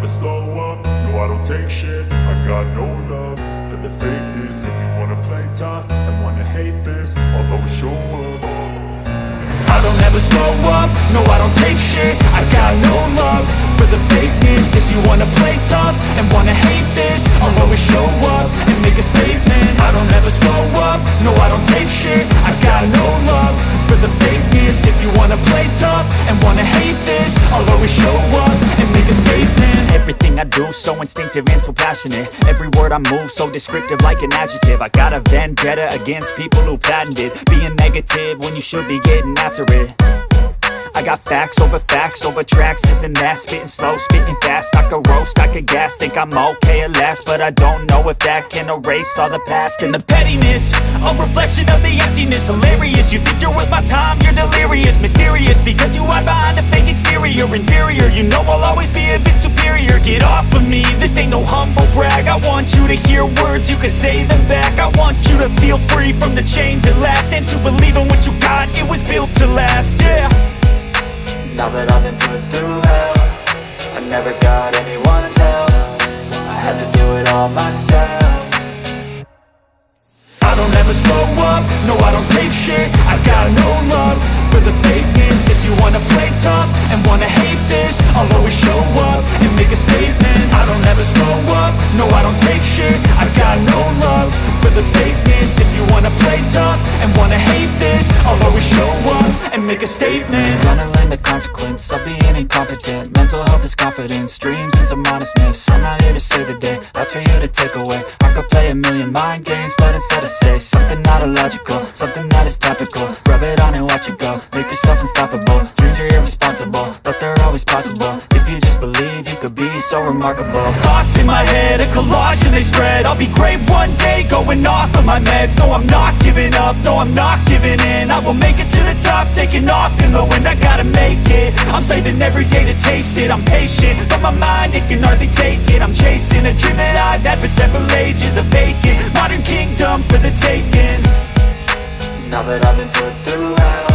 never slow up, no I don't take shit. I got no love for the fakeness. If you wanna play tough and wanna hate this, I'll always show up. I don't ever slow up, no I don't take shit. I got no love for the fakeness. If you wanna play tough and wanna hate this, I'll always show up and make a statement. I don't ever slow up, no I don't take shit. I got no love for the fakeness. If you wanna play tough and wanna hate this, I'll always show up and make a statement. Everything I do so instinctive and so passionate. Every word I move so descriptive like an adjective. I got a vendetta against people who patented being negative when you should be getting after it. I got facts over tracks, this and that. Spitting slow, spitting fast. I could roast, I could gas. Think I'm okay at last, but I don't know if that can erase all the past. And the pettiness, a reflection of the emptiness. Hilarious, you think you're worth my time, you're delirious. Mysterious, because you hide behind a fake exterior. Inferior, you know I'll always be a bit superior. Get off of me, this ain't no humble brag. I want you to hear words, you can say them back. I want you to feel free from the chains at last, and to believe in what you got, it was built to last, yeah. Now that I've been put through hell, I never got anyone's help. I had to do it all myself. I don't ever slow up, no I don't take shit. I got no love for the fakeness. If you wanna play tough and wanna hate this, I'll always show up and make a statement. I don't ever slow up, no I don't take shit. I got no love for the fakeness. If you wanna play tough and wanna hate this, I'll always show up and make a statement. Gonna learn the consequence of being incompetent. Mental health is confidence, dreams and some honestness. I'm not here to save the day, that's for you to take away. I could play a million mind games, but instead I say something not illogical, something that is topical. Rub it on and watch it go, make yourself unstoppable. Dreams are irresponsible, but they're always possible. If you just believe, you could be so remarkable. Thoughts in my head, a collage and they spread. I'll be great one day, going off of my meds. No, I'm not giving up, no, I'm not giving in. I will make it to the top, taking off in the wind. I gotta make it, I'm saving every day to taste it. I'm patient, but my mind, it can hardly take it. I'm chasing a dream that I've had for several ages. A vacant, modern kingdom for the taking. Now that I've been put through hell,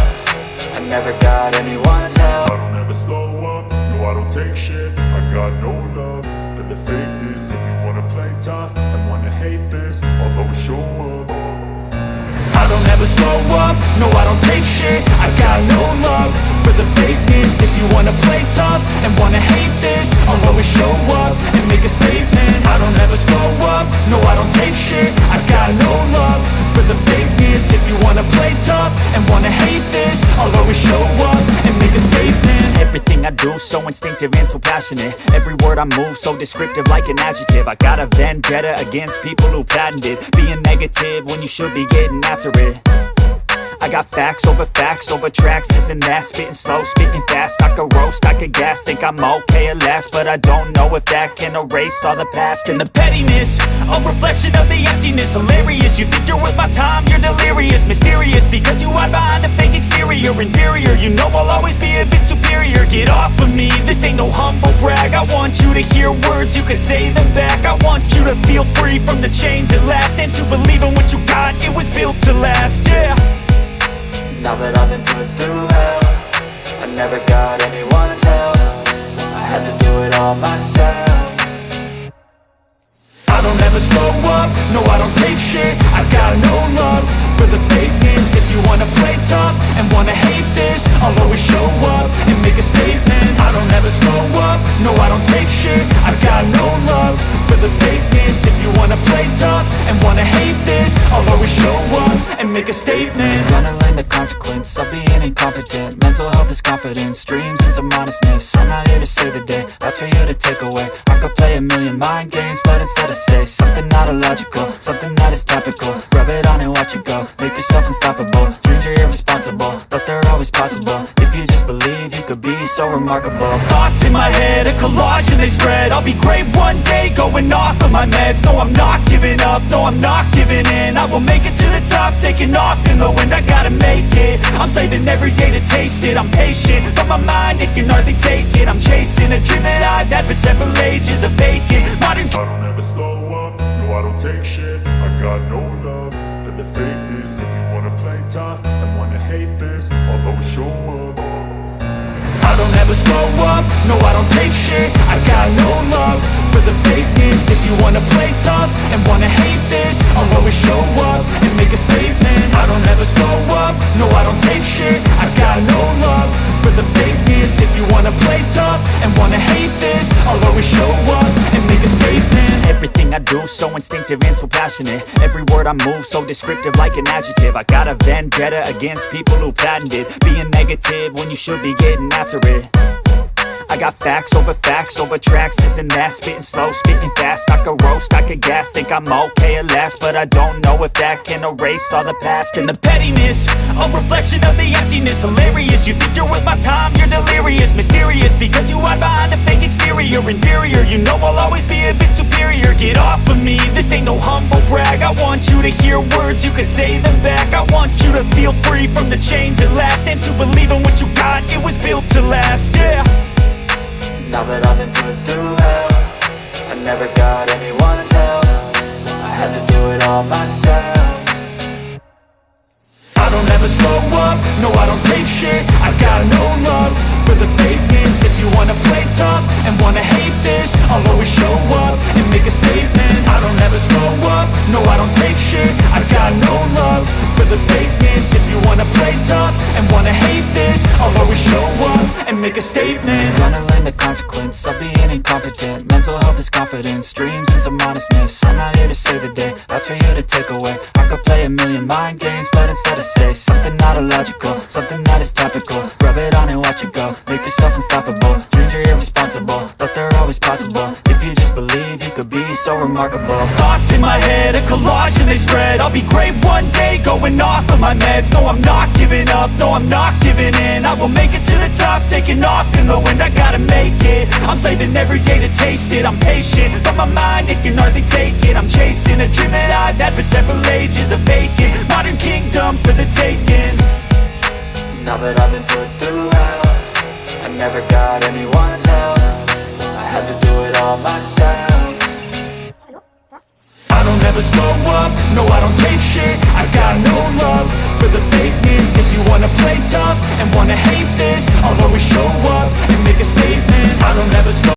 I never got anyone's help. I don't ever slow up, no I don't take shit. I got no love for the fakeness. If you wanna play tough and wanna hate this, I'll always show up. I don't ever slow up, no I don't take shit. I got no love for the fakeness. If you wanna play tough and wanna hate this, I'll always show up and make a statement. I don't ever slow up, no I don't take shit. I got no love for the fakeness. If you wanna play tough and wanna hate this, I'll always show up and make a statement. Everything I do so instinctive and so passionate. Every word I move so descriptive like an adjective. I got a vendetta against people who patented being negative when you should be getting after it. I got facts over tracks, this and that. Spitting slow, spitting fast. I could roast, I could gas. Think I'm okay at last, but I don't know if that can erase all the past. And the pettiness, a reflection of the emptiness. Hilarious, you think you're worth my time, you're delirious. Mysterious, because you hide behind a fake exterior. Inferior, you know I'll always be a bit superior. Get off of me, this ain't no humble brag. I want you to hear words, you can say them back. I want you to feel free from the chains at last, and to believe in what you got, it was built to last, yeah. Now that I've been put through hell, I never got anyone's help. I had to do it all myself. I don't ever slow up, no I don't take shit. I got no love for the fakeness. If you wanna play tough and wanna hate this, I'll always show up and make a statement. I don't ever slow up, no I don't take shit. I got no love for the fakeness. If you wanna play tough and wanna hate this, I'll always show up and make a statement. Gonna learn the consequence of being incompetent. Mental health is confidence, dreams and some honestness. I'm not here to save the day, that's for you to take away. I could play a million mind games, but instead I say something not illogical, something that is topical. Rub it on and watch it go, make yourself unstoppable. Dreams are irresponsible, but they're always possible. If you just believe, you could be so remarkable. Thoughts in my head, a collage and they spread. I'll be great one day, going off of my meds. No, I'm not giving up, no, I'm not giving in. I will make it to the top, taking off in the wind. I gotta make it, I'm saving every day to taste it. I'm patient, but my mind, it can hardly take it. I'm chasing a dream that I've had for several ages. A vacant, modern. I don't ever slow up, no I don't take shit. I got no love for the fakeness. If you wanna play tough and wanna hate this, I'll always show up. I don't ever slow up, no I don't take shit. I got no love for the fakeness. If you wanna play tough and wanna hate this, I'll always show up and make a statement. I don't ever slow up, no I don't take shit. I got no love for the fakeness. If you wanna play tough and wanna hate this, I'll always show up and make a statement. Everything I do so instinctive and so passionate. Every word I move so descriptive like an adjective. I got a vendetta against people who patented being negative when you should be getting after it. I got facts over tracks, this and that. Spitting slow, spitting fast. I could roast, I could gas. Think I'm okay at last, but I don't know if that can erase all the past. And the pettiness, a reflection of the emptiness. Hilarious, you think you're worth my time, you're delirious. Mysterious, because you hide behind a fake exterior. Inferior, you know I'll always be a bit superior. Get off of me, this ain't no humble brag. I want you to hear words, you can say them back. I want you to feel free from the chains at last, and to believe in what you got, it was built to last, yeah. Now that I've been put through hell, I never got anyone's help. I had to do it all myself. I don't ever slow up, no I don't take shit. I got no love for the fakeness. If you wanna play tough and wanna hate this, I'll always show up and make a statement. I don't ever slow up, no I don't take shit. I got no love for the fakeness. If you wanna play tough and wanna hate this, I'll always show up and make a statement. Gonna learn the consequence of being incompetent. Mental health is confidence, dreams into modestness. I'm not here to save the day, that's for you to take away. I could play a million mind games, but instead I say something not illogical, something that is topical. Rub it on and watch it go, make yourself unstoppable. Dreams are irresponsible, but they're always possible. If you just believe, you could be so remarkable. Thoughts in my head, a collage and they spread. I'll be great one day, going off of my meds. No I'm not giving up, no I'm not giving in. I will make it to the top, taking off in the wind. I gotta make it, I'm saving every day to taste it. I'm patient, but my mind, it can hardly take it. I'm chasing a dream that I've had for several ages. A vacant, modern kingdom for the taking. Now that I've been put through hell, I never got anyone's help. I had to do it all myself. I don't ever slow